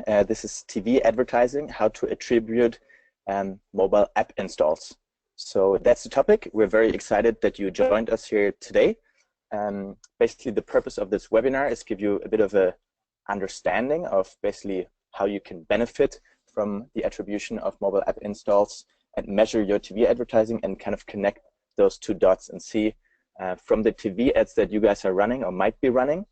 This is TV advertising, how to attribute mobile app installs. So that's the topic. We're very excited that you joined us here today. Basically, the purpose of this webinar is give you a bit of a understanding of basically how you can benefit from the attribution of mobile app installs and measure your TV advertising and kind of connect those two dots and see from the TV ads that you guys are running or might be running,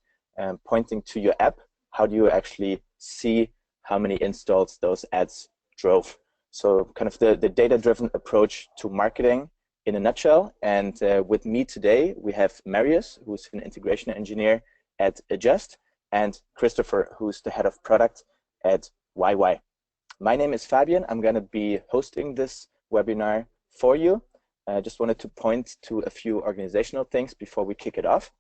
pointing to your app, how do you actually see how many installs those ads drove? So kind of the data-driven approach to marketing in a nutshell. And with me today, we have Marius, who's an integration engineer at Adjust, and Christopher, who's the head of product at Wywy. My name is Fabian. I'm going to be hosting this webinar for you. I just wanted to point to a few organizational things before we kick it off.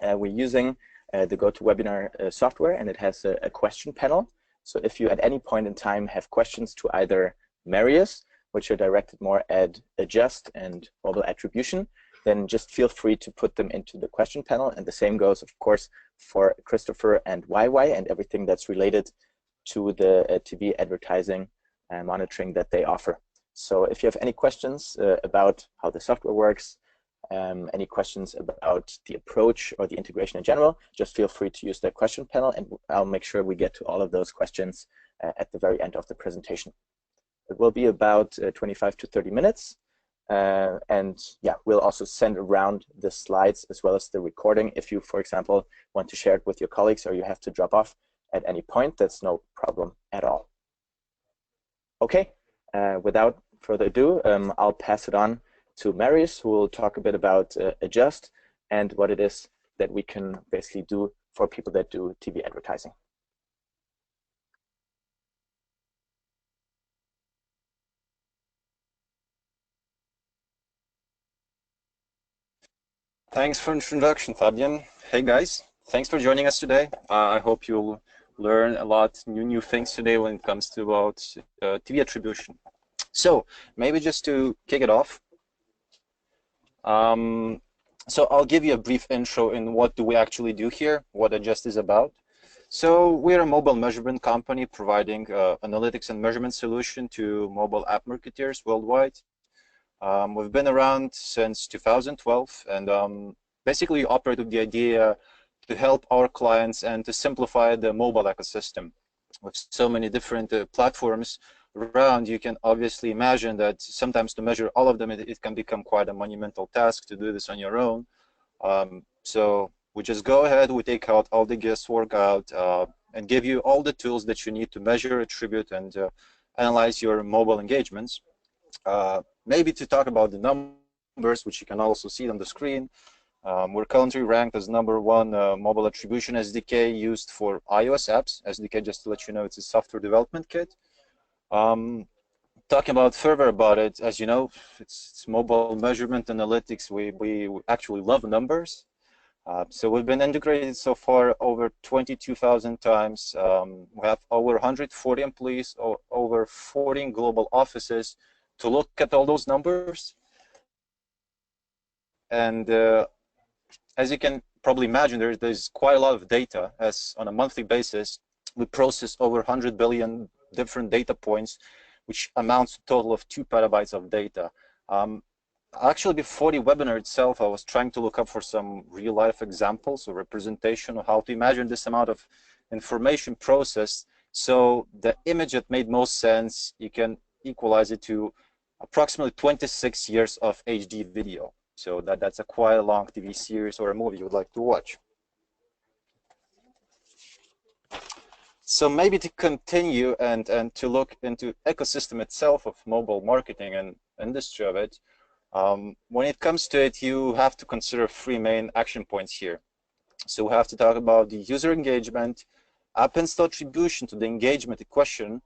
We're using the GoToWebinar software, and it has a question panel. So if you at any point in time have questions to either Marius, which are directed more at Adjust and mobile attribution, then just feel free to put them into the question panel. And the same goes, of course, for Christopher and Wywy and everything that's related to the TV advertising and monitoring that they offer. So if you have any questions about how the software works, any questions about the approach or the integration in general, just feel free to use the question panel, and I'll make sure we get to all of those questions at the very end of the presentation. It will be about 25 to 30 minutes. And yeah, we'll also send around the slides as well as the recording. If you, for example, want to share it with your colleagues or you have to drop off at any point, that's no problem at all. Okay, without further ado, I'll pass it on to Marius, who will talk a bit about Adjust and what it is that we can basically do for people that do TV advertising. Thanks for the introduction, Fabian. Hey guys, thanks for joining us today. I hope you'll learn a lot new things today when it comes to about TV attribution. So maybe just to kick it off, so I'll give you a brief intro in what do we actually do here, what Adjust is about. So we're a mobile measurement company providing analytics and measurement solution to mobile app marketers worldwide. We've been around since 2012, and basically operate with the idea to help our clients and to simplify the mobile ecosystem. With so many different platforms around, you can obviously imagine that sometimes to measure all of them, it can become quite a monumental task to do this on your own. So we just go ahead, we take out all the guesswork out, and give you all the tools that you need to measure, attribute, and analyze your mobile engagements. Maybe to talk about the numbers, which you can also see on the screen, we're currently ranked as #1 mobile attribution SDK used for iOS apps. SDK, just to let you know, it's a software development kit. Talking about further about it, as you know, it's mobile measurement analytics. We actually love numbers. So we've been integrated so far over 22,000 times. We have over 140 employees, over 14 global offices to look at all those numbers. And as you can probably imagine, there's quite a lot of data, as on a monthly basis, we process over 100 billion different data points, which amounts to a total of 2 petabytes of data. Actually, before the webinar itself, I was trying to look up for some real-life examples or representation of how to imagine this amount of information processed. So the image that made most sense, you can equalize it to approximately 26 years of HD video. So that's a quite a long TV series or a movie you would like to watch. So maybe to continue and to look into ecosystem itself of mobile marketing and industry of it, when it comes to it, you have to consider 3 main action points here. So we have to talk about the user engagement, app install attribution to the engagement question,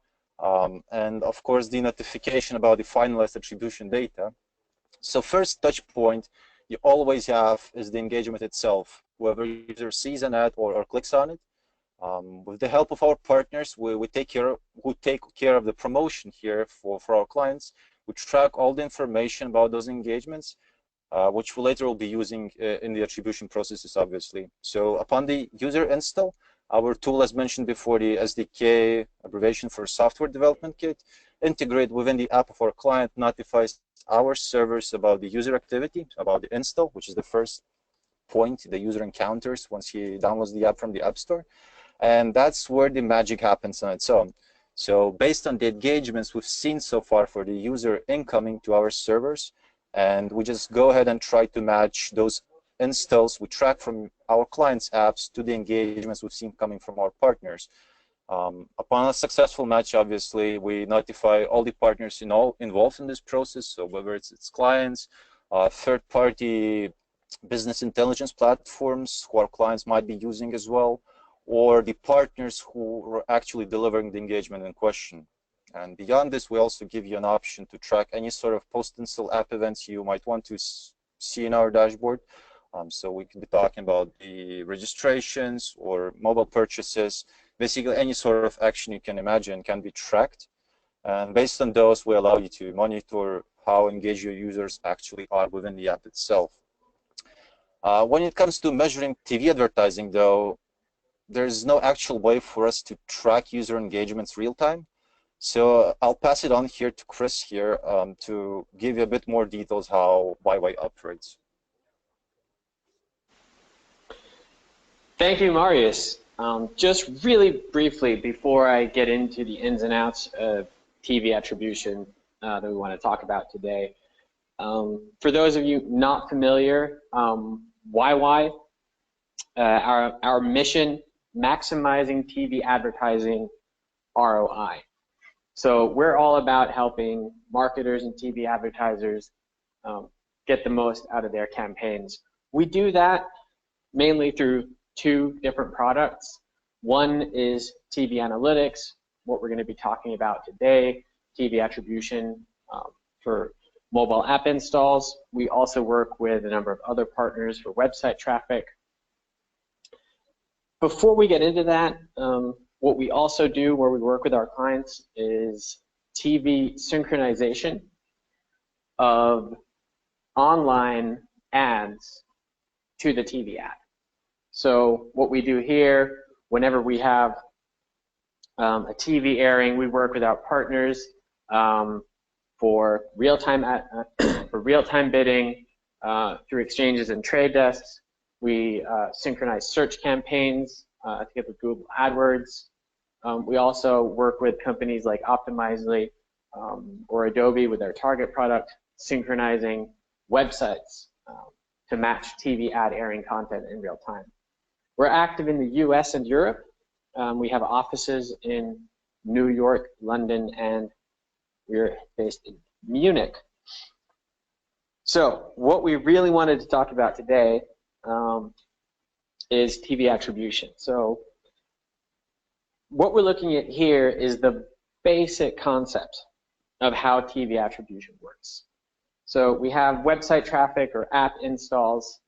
and of course the notification about the finalized attribution data. So first touch point you always have is the engagement itself, whether user sees an ad or clicks on it. With the help of our partners, we take care of the promotion here for our clients. We track all the information about those engagements, which we later will be using in the attribution processes, obviously. So upon the user install, Our tool, as mentioned before, the SDK, abbreviation for Software Development Kit, integrate within the app of our client, notifies our servers about the user activity, about the install, which is the first point the user encounters once he downloads the app from the App Store. And that's where the magic happens on its own. So based on the engagements we've seen so far for the user incoming to our servers, and we just go ahead and try to match those installs we track from our clients' apps to the engagements we've seen coming from our partners. Upon a successful match, obviously, we notify all the partners involved in this process, so whether it's clients, third-party business intelligence platforms who our clients might be using as well, or the partners who are actually delivering the engagement in question. And beyond this, we also give you an option to track any sort of post-install app events you might want to see in our dashboard. So we can be talking about the registrations or mobile purchases. Basically, any sort of action you can imagine can be tracked. And based on those, we allow you to monitor how engaged your users actually are within the app itself. When it comes to measuring TV advertising, though, there's no actual way for us to track user engagements real time. So I'll pass it on here to Chris here to give you a bit more details how Wywy operates. Thank you, Marius. Just really briefly before I get into the ins and outs of TV attribution that we want to talk about today. For those of you not familiar, Wywy, our mission, maximizing TV advertising ROI. So we're all about helping marketers and TV advertisers get the most out of their campaigns. We do that mainly through two different products. One is TV analytics, what we're going to be talking about today, TV attribution for mobile app installs. We also work with a number of other partners for website traffic. Before we get into that, what we also do where we work with our clients is TV synchronization of online ads to the TV ad. So what we do here, whenever we have a TV airing, we work with our partners for real-time bidding through exchanges and trade desks. We synchronize search campaigns together with Google AdWords. We also work with companies like Optimizely or Adobe with their Target product, synchronizing websites to match TV ad airing content in real time. We're active in the US and Europe. We have offices in New York, London, and we're based in Munich. So what we really wanted to talk about today is TV attribution. So what we're looking at here is the basic concept of how TV attribution works. So we have website traffic or app installs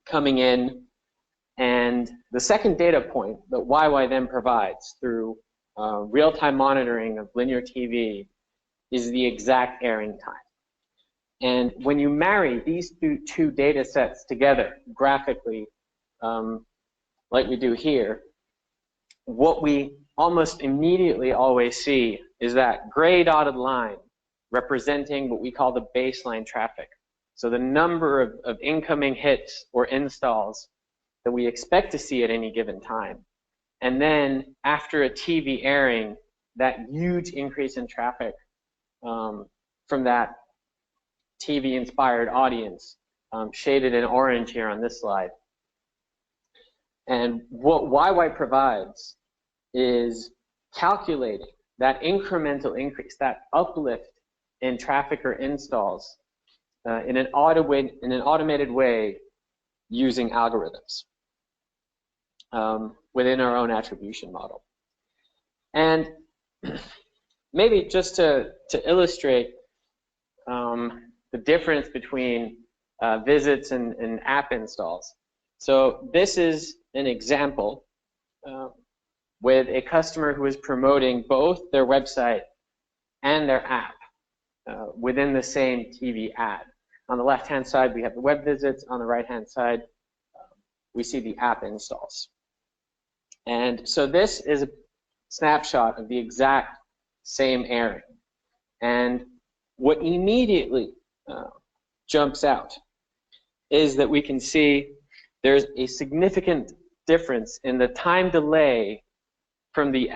coming in, and the second data point that Wywy then provides through real-time monitoring of linear TV is the exact airing time. And when you marry these two data sets together graphically, like we do here, what we almost immediately always see is that gray dotted line representing what we call the baseline traffic. So the number of incoming hits or installs that we expect to see at any given time. And then after a TV airing, that huge increase in traffic from that TV-inspired audience, shaded in orange here on this slide. And what Wywy provides is calculating that incremental increase, that uplift in traffic or installs in an automated way using algorithms within our own attribution model. And maybe just to illustrate the difference between visits and app installs. So this is an example with a customer who is promoting both their website and their app within the same TV ad. On the left-hand side, we have the web visits. On the right-hand side, we see the app installs. And so this is a snapshot of the exact same airing. And what immediately jumps out is that we can see there's a significant difference in the time delay from the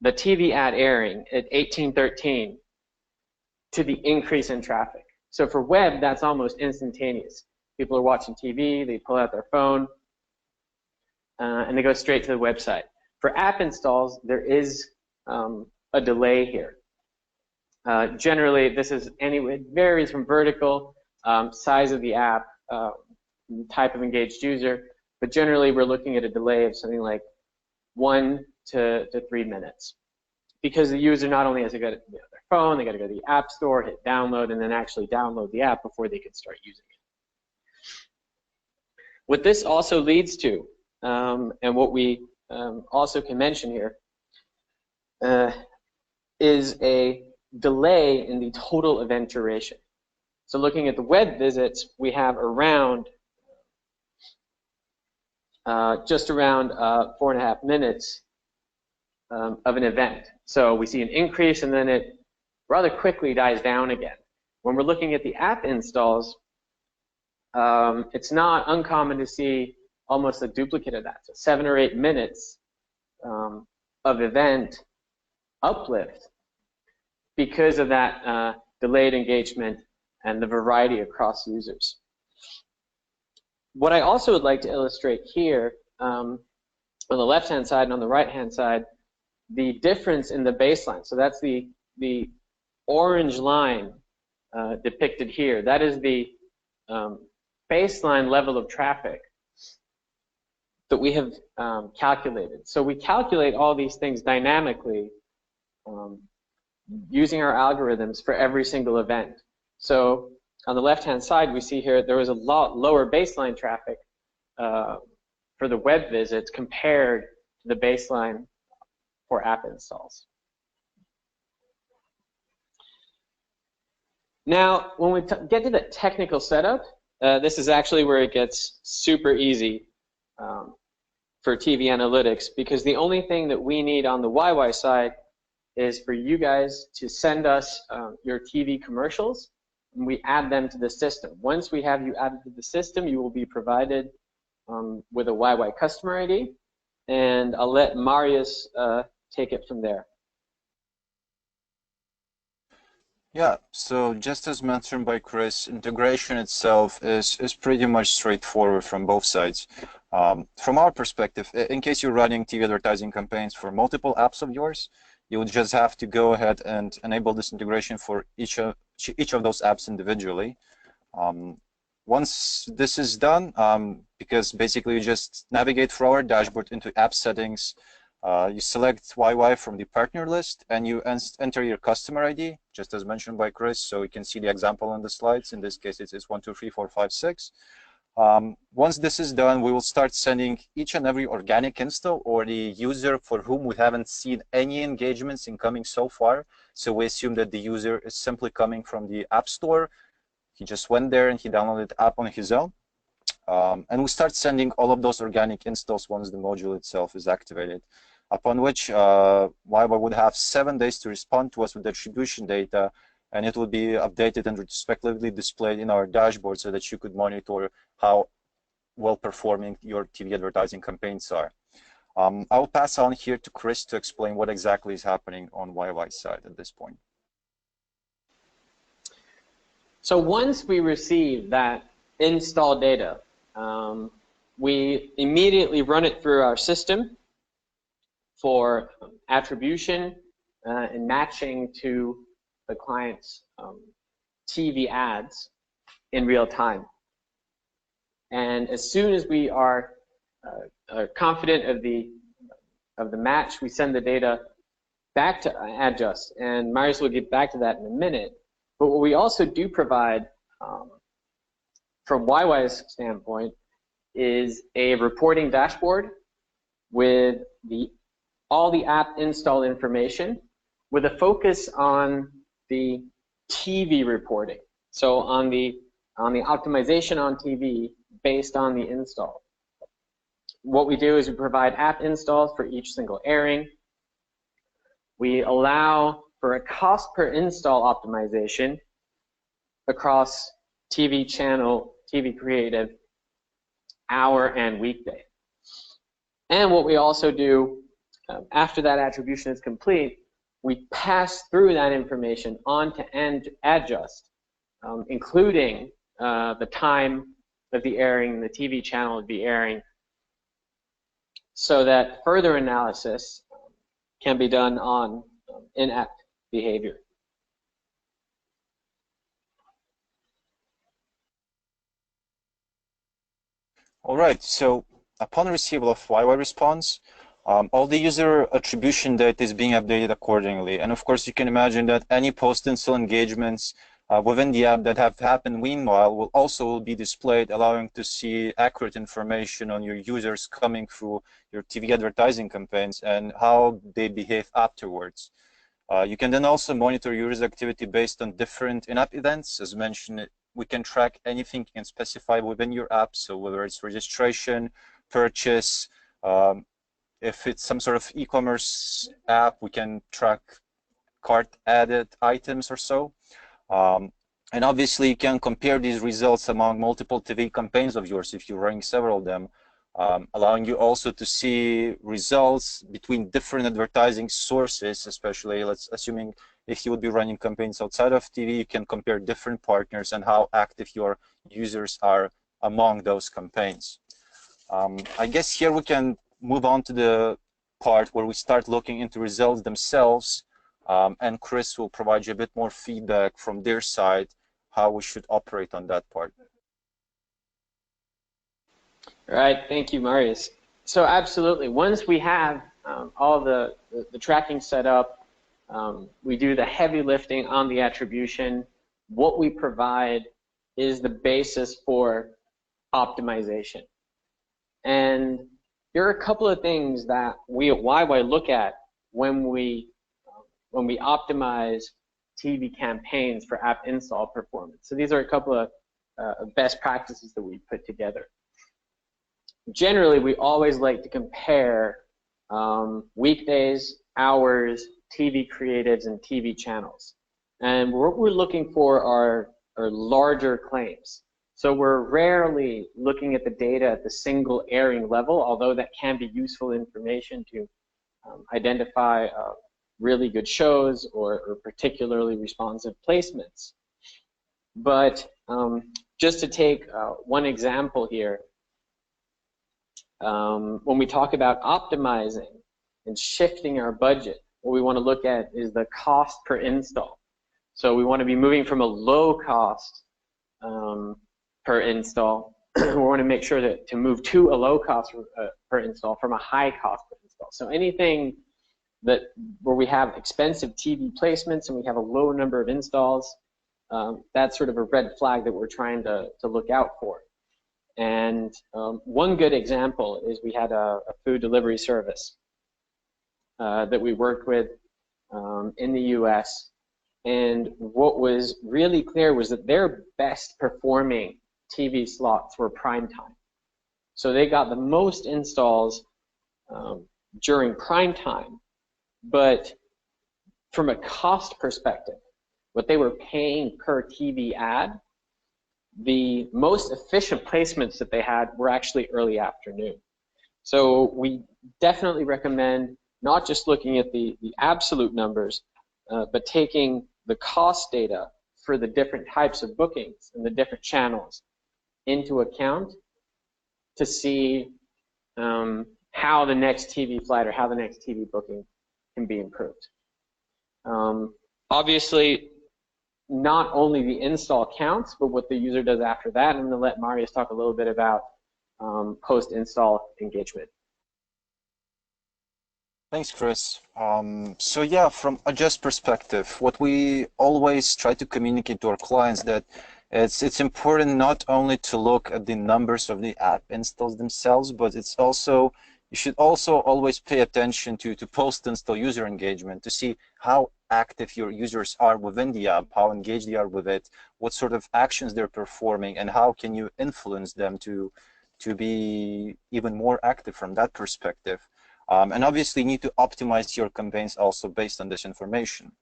TV ad airing at 1813 to the increase in traffic. So for web, that's almost instantaneous. People are watching TV, they pull out their phone, and they go straight to the website. For app installs, there is a delay here. Generally, it varies from vertical, size of the app, type of engaged user, but generally we're looking at a delay of something like 1 to 3 minutes, because the user not only has to go to their phone, they got to go to the app store, hit download, and then actually download the app before they can start using it. What this also leads to, and what we also can mention here, is a delay in the total event duration. So looking at the web visits, we have around just around 4.5 minutes of an event. So we see an increase and then it rather quickly dies down again. When we're looking at the app installs, it's not uncommon to see almost a duplicate of that. So 7 or 8 minutes of event uplift because of that delayed engagement and the variety across users. What I also would like to illustrate here, on the left-hand side and on the right-hand side, the difference in the baseline. So that's the orange line depicted here. That is the baseline level of traffic that we have calculated. So we calculate all these things dynamically using our algorithms for every single event. So on the left-hand side, we see here there was a lot lower baseline traffic for the web visits compared to the baseline for app installs. Now, when we get to the technical setup, this is actually where it gets super easy for TV analytics, because the only thing that we need on the Wywy side is for you guys to send us your TV commercials, and we add them to the system. Once we have you added to the system, you will be provided with a Wywy customer ID, and I'll let Marius take it from there. Yeah, so just as mentioned by Chris, integration itself is pretty much straightforward from both sides. From our perspective, in case you're running TV advertising campaigns for multiple apps of yours, you would just have to go ahead and enable this integration for each of those apps individually. Once this is done, because basically you just navigate through our dashboard into app settings, you select Wywy from the partner list, and you enter your customer ID, just as mentioned by Chris, so you can see the example on the slides. In this case, it's 1, 2, 3, 4, 5, 6. Once this is done, we will start sending each and every organic install or the user for whom we haven't seen any engagements incoming so far. So we assume that the user is simply coming from the App Store. He just went there and he downloaded the app on his own. And we start sending all of those organic installs once the module itself is activated, upon which Wywy would have 7 days to respond to us with attribution data, and it will be updated and retrospectively displayed in our dashboard so that you could monitor how well performing your TV advertising campaigns are. I will pass on here to Chris to explain what exactly is happening on Wywy's side at this point. So once we receive that install data, we immediately run it through our system for attribution and matching to the client's TV ads in real time. And as soon as we are confident of the match, we send the data back to Adjust, and Marius will get back to that in a minute. But what we also do provide from Wywy's standpoint is a reporting dashboard with all the app install information, with a focus on the TV reporting. So on the optimization on TV based on the install. what we do is we provide app installs for each single airing. We allow for a cost per install optimization across TV channel, TV creative, hour, and weekday. And what we also do, after that attribution is complete, we pass through that information on to adjust, including the time of the airing, the TV channel of the airing, so that further analysis can be done on in-app behavior. All right, so upon receipt of Wywy response, all the user attribution data is being updated accordingly. And of course, you can imagine that any post-install engagements within the app that have happened meanwhile will also be displayed, allowing to see accurate information on your users coming through your TV advertising campaigns and how they behave afterwards. You can then also monitor user activity based on different in-app events. As mentioned, we can track anything you can specify within your app, so whether it's registration, purchase, if it's some sort of e-commerce app, we can track cart added items or so. And obviously, you can compare these results among multiple TV campaigns of yours if you're running several of them, allowing you also to see results between different advertising sources, especially assuming if you would be running campaigns outside of TV, you can compare different partners and how active your users are among those campaigns. I guess here we can move on to the part where we start looking into results themselves, and Chris will provide you a bit more feedback from their side, how we should operate on that part. All right, thank you, Marius. So absolutely, once we have all the tracking set up, we do the heavy lifting on the attribution. What we provide is the basis for optimization. And there are a couple of things that we at Wywy look at when we optimize TV campaigns for app install performance. So these are a couple of best practices that we put together. Generally, we always like to compare weekdays, hours, TV creatives, and TV channels. And what we're looking for are larger claims. So we're rarely looking at the data at the single airing level, although that can be useful information to identify really good shows or particularly responsive placements. But just to take one example here, when we talk about optimizing and shifting our budget, what we want to look at is the cost per install. So we want to be moving from a low cost per install. We want to make sure that to move to a low cost per install from a high cost per install. So anything where we have expensive TV placements and we have a low number of installs, that's sort of a red flag that we're trying to look out for. And one good example is we had a food delivery service that we worked with in the US, and what was really clear was that their best performing TV slots were prime time. So they got the most installs during prime time, but from a cost perspective, what they were paying per TV ad, the most efficient placements that they had were actually early afternoon. So we definitely recommend not just looking at the absolute numbers, but taking the cost data for the different types of bookings and the different channels into account to see how the next TV flight or how the next TV booking can be improved. Obviously, not only the install counts, but what the user does after that. I'm going to let Marius talk a little bit about post-install engagement. Thanks, Chris. So yeah, from a Just perspective, what we always try to communicate to our clients that it's important not only to look at the numbers of the app installs themselves, but it's also, you should also always pay attention to post-install user engagement to see how active your users are within the app, how engaged they are with it, what sort of actions they're performing, and how can you influence them to to be even more active from that perspective. And obviously you need to optimize your campaigns also based on this information.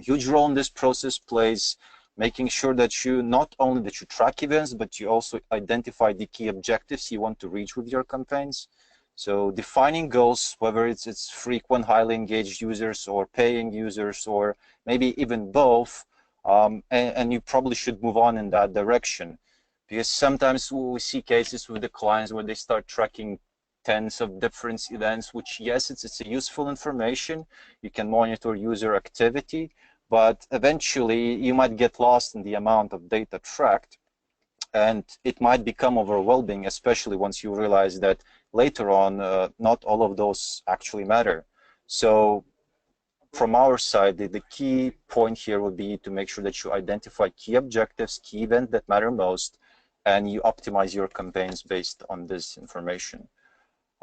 Huge role in this process plays making sure that you not only that you track events, but you also identify the key objectives you want to reach with your campaigns. So defining goals, whether it's frequent, highly engaged users or paying users, or maybe even both, and you probably should move on in that direction. Because sometimes we see cases with the clients where they start tracking tens of different events, which, yes, it's a useful information. You can monitor user activity, but eventually you might get lost in the amount of data tracked, and it might become overwhelming, especially once you realize that later on not all of those actually matter. So from our side, the key point here would be to make sure that you identify key objectives, key events that matter most, and you optimize your campaigns based on this information.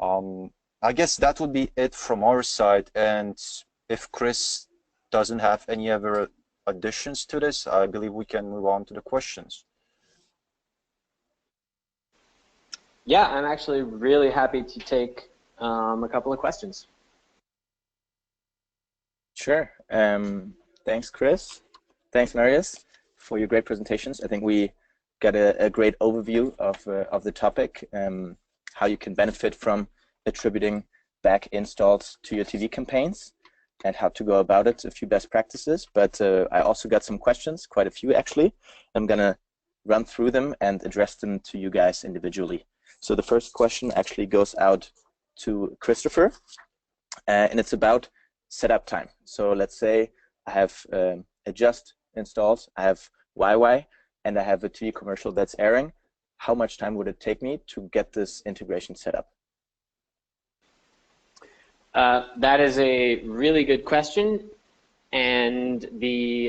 I guess that would be it from our side, and if Chris doesn't have any other additions to this, I believe we can move on to the questions. Yeah, I'm actually really happy to take a couple of questions. Sure. Thanks, Chris. Thanks, Marius, for your great presentations. I think we got a great overview of the topic, how you can benefit from attributing back installs to your TV campaigns and how to go about it, a few best practices. But I also got some questions, quite a few actually. I'm going to run through them and address them to you guys individually. So the first question actually goes out to Christopher, and it's about setup time. So let's say I have adjust installs, I have Wywy, and I have a TV commercial that's airing. How much time would it take me to get this integration set up? That is a really good question, and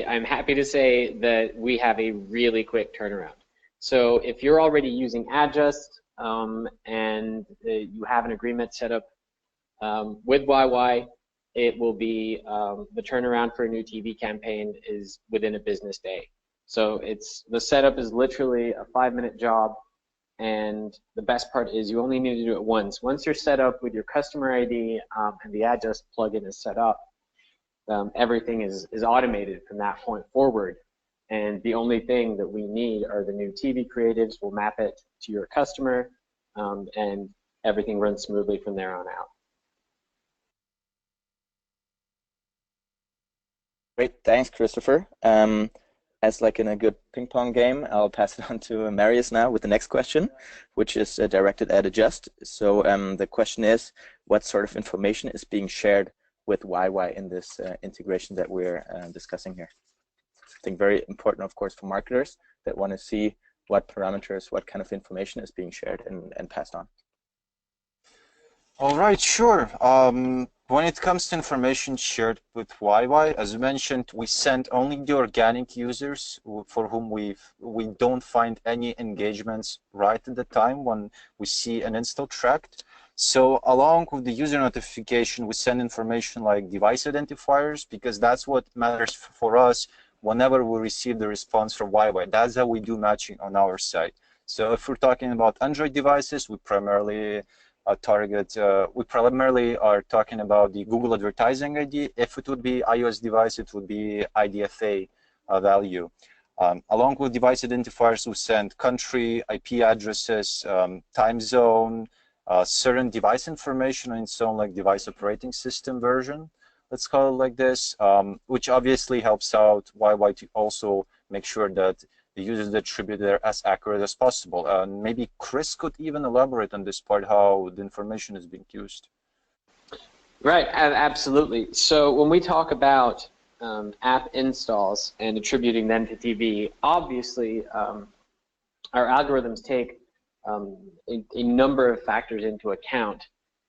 I'm happy to say that we have a really quick turnaround. So if you're already using Adjust and you have an agreement set up with Wywy, it will be the turnaround for a new TV campaign is within a business day. So the setup is literally a 5-minute job, and the best part is you only need to do it once. Once you're set up with your customer ID and the Adjust plugin is set up, everything is automated from that point forward. And the only thing that we need are the new TV creatives. We'll map it to your customer, and everything runs smoothly from there on out. Great, thanks, Christopher. As like in a good ping pong game, I'll pass it on to Marius now with the next question, which is directed at Adjust. So the question is, what sort of information is being shared with Wywy in this integration that we're discussing here? I think very important, of course, for marketers that want to see what parameters, what kind of information is being shared and passed on. All right, sure. When it comes to information shared with Wywy, as mentioned, we send only the organic users for whom we don't find any engagements right at the time when we see an install tracked. So along with the user notification, we send information like device identifiers, because that's what matters for us whenever we receive the response from Wywy. That's how we do matching on our side. So if we're talking about Android devices, we primarily we primarily are talking about the Google advertising ID. If it would be iOS device, it would be IDFA value. Along with device identifiers, we send country, IP addresses, time zone, certain device information, and so on, like device operating system version, let's call it like this, which obviously helps out Wywy to also make sure that the users attribute are as accurate as possible. Maybe Chris could even elaborate on this part, how the information is being used. Right, absolutely. So when we talk about app installs and attributing them to TV, obviously our algorithms take a number of factors into account,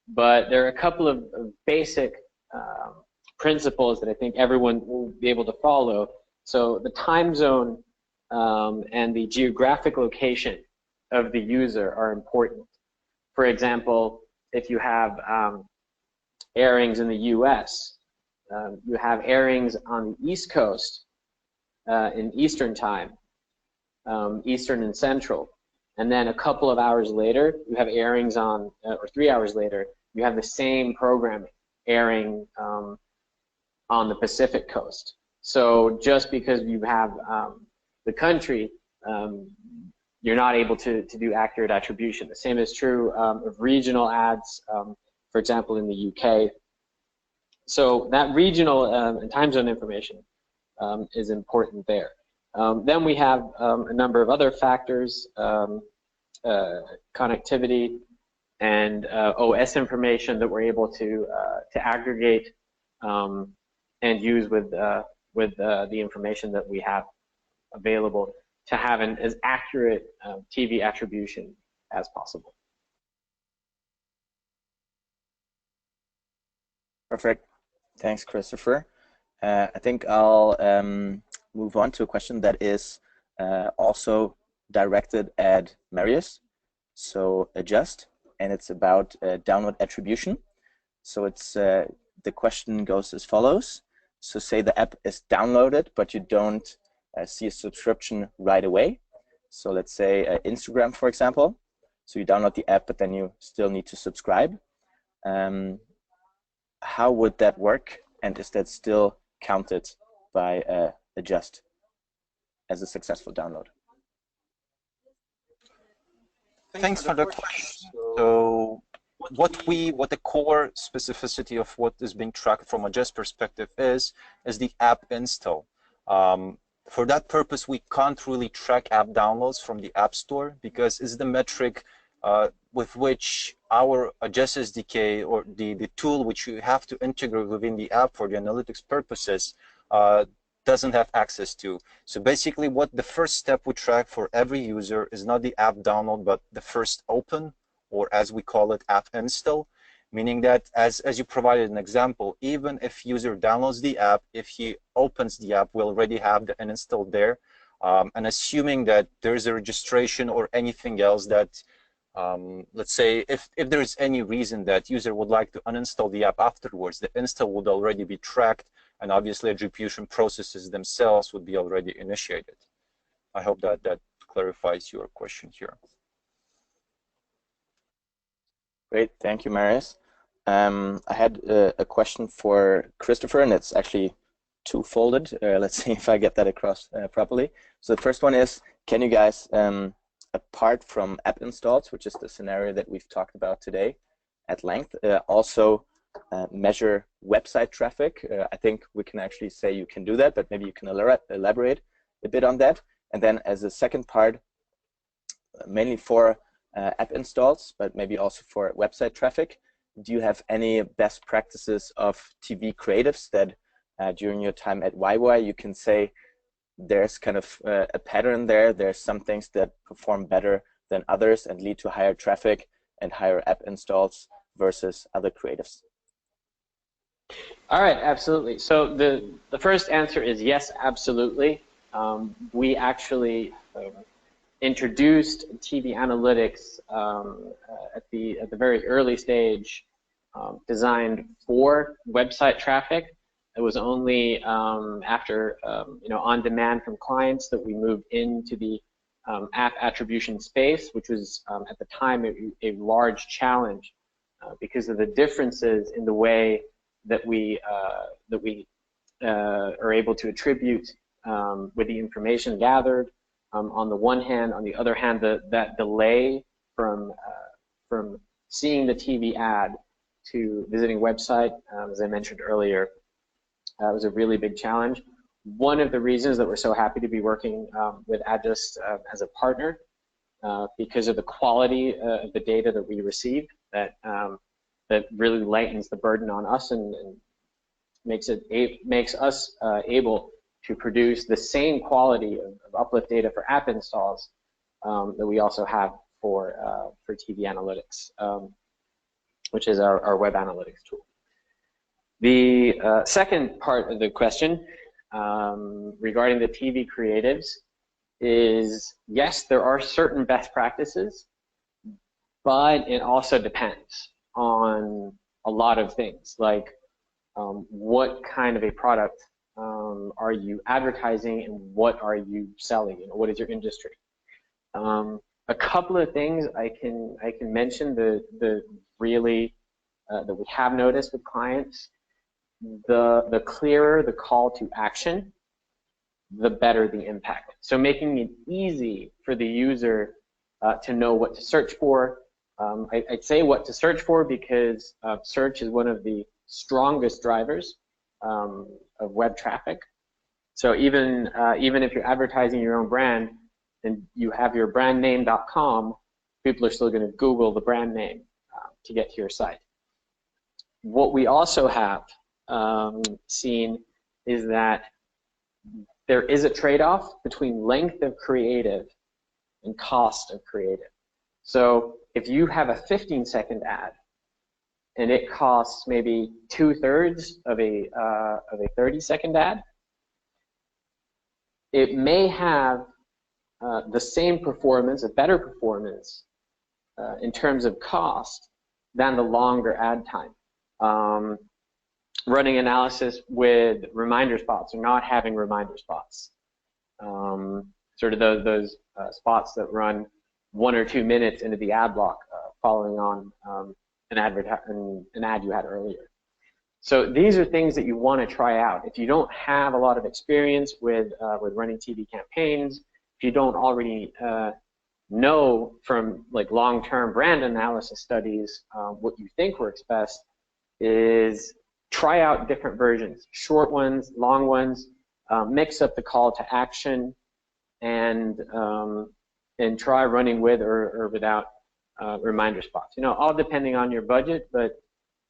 but there are a couple of basic principles that I think everyone will be able to follow. So the time zone and the geographic location of the user are important. For example, if you have airings in the US, you have airings on the East Coast in Eastern time, Eastern and Central. and then a couple of hours later, you have airings on, or 3 hours later, you have the same programming airing on the Pacific coast. So just because you have the country, you're not able to do accurate attribution. The same is true of regional ads, for example, in the UK. So that regional and time zone information is important there. Then we have a number of other factors, connectivity and OS information that we're able to aggregate and use with the information that we have available to have an as accurate TV attribution as possible. Perfect. Thanks, Christopher. I think I'll move on to a question that is also directed at Marius. So adjust, and it's about download attribution. So it's the question goes as follows. So say the app is downloaded, but you don't see a subscription right away. So let's say Instagram, for example. So you download the app, but then you still need to subscribe. How would that work? And is that still counted by adjust as a successful download? Thanks for the question. So what the core specificity of what is being tracked from a adjust perspective is the app install. For that purpose, we can't really track app downloads from the App Store because it's the metric with which our adjust SDK or the tool which you have to integrate within the app for the analytics purposes doesn't have access to. So basically what the first step we track for every user is not the app download, but the first open, or as we call it, app install, meaning that as you provided an example, even if user downloads the app, if he opens the app, we already have the install there. And assuming that there's a registration or anything else that, let's say, if there is any reason that user would like to uninstall the app afterwards, the install would already be tracked, and obviously attribution processes themselves would be already initiated. I hope that clarifies your question here. Great, thank you, Marius. I had a question for Christopher, and it's actually two-folded. Let's see if I get that across properly. So the first one is, can you guys, apart from app installs, which is the scenario that we've talked about today at length, also measure website traffic? I think we can actually say you can do that, but maybe you can elaborate a bit on that. And then as a second part, mainly for app installs, but maybe also for website traffic, do you have any best practices of TV creatives that during your time at Wywy you can say there's kind of a pattern there, there's some things that perform better than others and lead to higher traffic and higher app installs versus other creatives? All right, absolutely. So the first answer is yes, absolutely. We actually introduced TV analytics at the very early stage, designed for website traffic. It was only after on demand from clients that we moved into the app attribution space, which was at the time a large challenge because of the differences in the way that we are able to attribute with the information gathered. On the one hand, on the other hand, that delay from seeing the TV ad to visiting website, as I mentioned earlier, was a really big challenge. One of the reasons that we're so happy to be working with Adjust as a partner, because of the quality of the data that we receive, that really lightens the burden on us and makes us able to produce the same quality of uplift data for app installs that we also have for TV analytics, which is our web analytics tool. The second part of the question regarding the TV creatives is, yes, there are certain best practices, but it also depends on a lot of things, like what kind of a product are you advertising and what are you selling? What is your industry? a couple of things I can mention the really that we have noticed with clients. The clearer the call to action, the better the impact. So making it easy for the user to know what to search for. I'd say what to search for because search is one of the strongest drivers of web traffic. So even if you're advertising your own brand and you have your brandname.com, people are still going to Google the brand name to get to your site. What we also have seen is that there is a trade-off between length of creative and cost of creative. So if you have a 15-second ad and it costs maybe 2/3 of a 30-second ad, it may have the same performance, a better performance in terms of cost than the longer ad time. Running analysis with reminder spots or not having reminder spots. Sort of those spots that run 1 or 2 minutes into the ad block following on an ad you had earlier. So these are things that you want to try out. If you don't have a lot of experience with running TV campaigns, if you don't already know from like long-term brand analysis studies what you think works best, is try out different versions, short ones, long ones, mix up the call to action, and try running with or without reminder spots. You know, all depending on your budget, but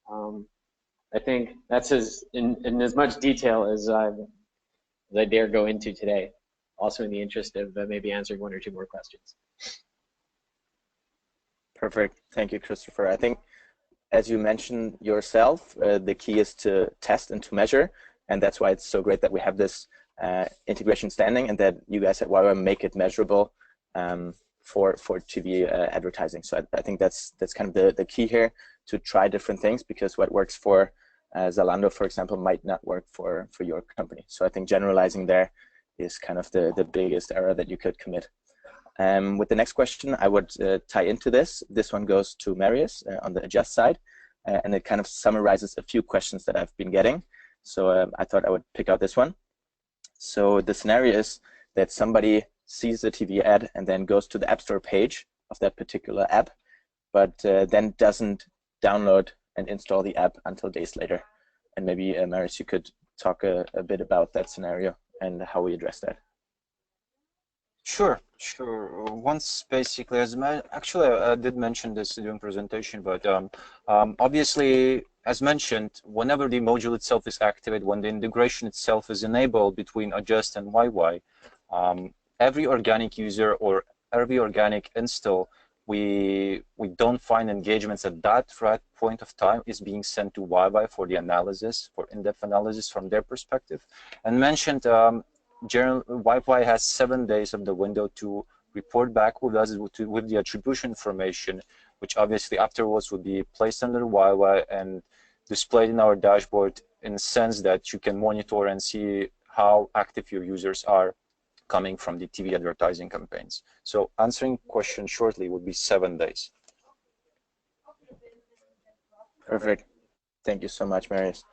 I think that's in as much detail as I dare go into today. Also in the interest of maybe answering 1 or 2 more questions. Perfect. Thank you, Christopher. I think, as you mentioned yourself, the key is to test and to measure, and that's why it's so great that we have this integration standing and that you guys at Wywy make it measurable for TV advertising. So I think that's kind of the key here, to try different things, because what works for Zalando, for example, might not work for your company. So I think generalizing there is kind of the biggest error that you could commit. With the next question, I would tie into this. This one goes to Marius on the adjust side, and it kind of summarizes a few questions that I've been getting. So I thought I would pick out this one. So the scenario is that somebody sees a TV ad and then goes to the App Store page of that particular app, but then doesn't download and install the app until days later. And maybe, Marius, you could talk a bit about that scenario and how we address that. Sure. Once basically, actually I did mention this during presentation, but obviously, as mentioned, whenever the module itself is activated, when the integration itself is enabled between Adjust and Wywy, every organic user or every organic install, we don't find engagements at that right point of time is being sent to Wywy for the analysis, for in-depth analysis from their perspective. And mentioned, Wywy has 7 days of the window to report back with us with the attribution information, which obviously afterwards would be placed under Wywy and displayed in our dashboard, in the sense that you can monitor and see how active your users are coming from the TV advertising campaigns. So answering question shortly would be 7 days. Perfect. Thank you so much, Marius.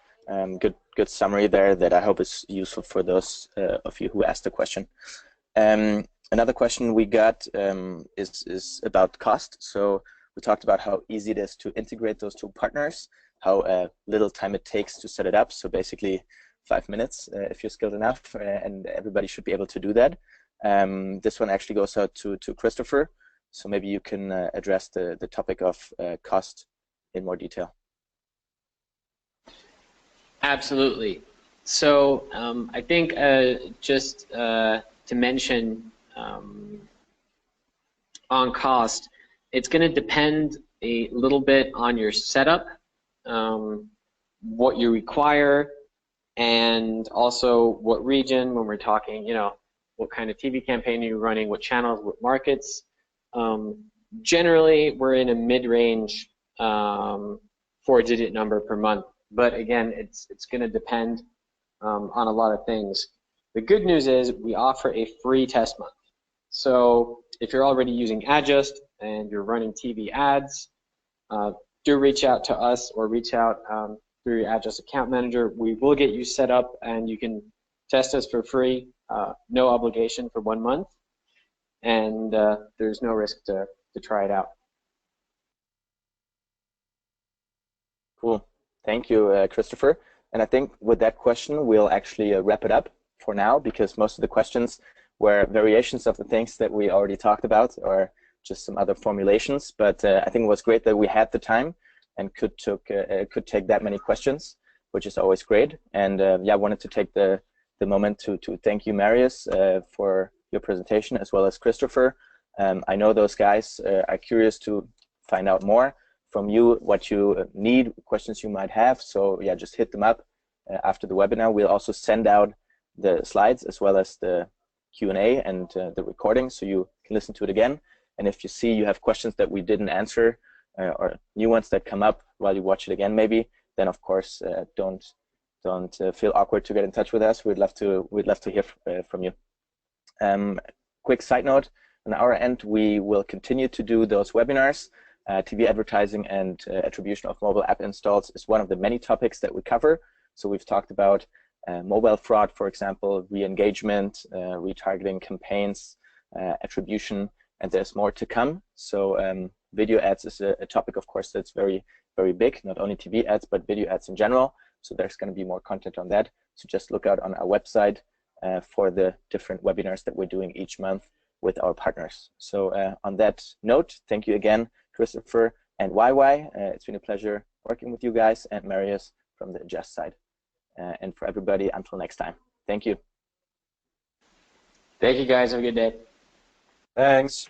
Good summary there that I hope is useful for those of you who asked the question. Another question we got is about cost. So we talked about how easy it is to integrate those 2 partners, how little time it takes to set it up. So basically 5 minutes if you're skilled enough, and everybody should be able to do that. This one actually goes out to Christopher. So maybe you can address the topic of cost in more detail. Absolutely. So I think just to mention on cost, it's going to depend a little bit on your setup, what you require, and also what region, when we're talking, you know, what kind of TV campaign are you running, what channels, what markets. Generally, we're in a mid-range 4-digit number per month. But again, it's going to depend on a lot of things. The good news is we offer a free test month. So if you're already using Adjust and you're running TV ads, do reach out to us or reach out through your Adjust account manager. We will get you set up and you can test us for free, no obligation for 1 month, and there's no risk to try it out. Cool. Thank you, Christopher. And I think with that question, we'll actually wrap it up for now, because most of the questions were variations of the things that we already talked about, or just some other formulations. But I think it was great that we had the time and could take that many questions, which is always great. And yeah, I wanted to take the moment to thank you, Marius, for your presentation, as well as Christopher. I know those guys are curious to find out more from you, what you need, questions you might have. So yeah, just hit them up after the webinar. We'll also send out the slides as well as the Q&A and the recording, so you can listen to it again. And if you see you have questions that we didn't answer, or new ones that come up while you watch it again maybe, then of course don't feel awkward to get in touch with us. We'd love to hear from you. Quick side note, on our end, we will continue to do those webinars. TV advertising and attribution of mobile app installs is one of the many topics that we cover. So we've talked about mobile fraud, for example, re-engagement, retargeting campaigns, attribution, and there's more to come. So video ads is a topic, of course, that's very, very big, not only TV ads, but video ads in general. So there's going to be more content on that. So just look out on our website for the different webinars that we're doing each month with our partners. So on that note, thank you again, Christopher and Wywy. It's been a pleasure working with you guys, and Marius from the Adjust side. And for everybody, until next time. Thank you. Thank you, guys. Have a good day. Thanks.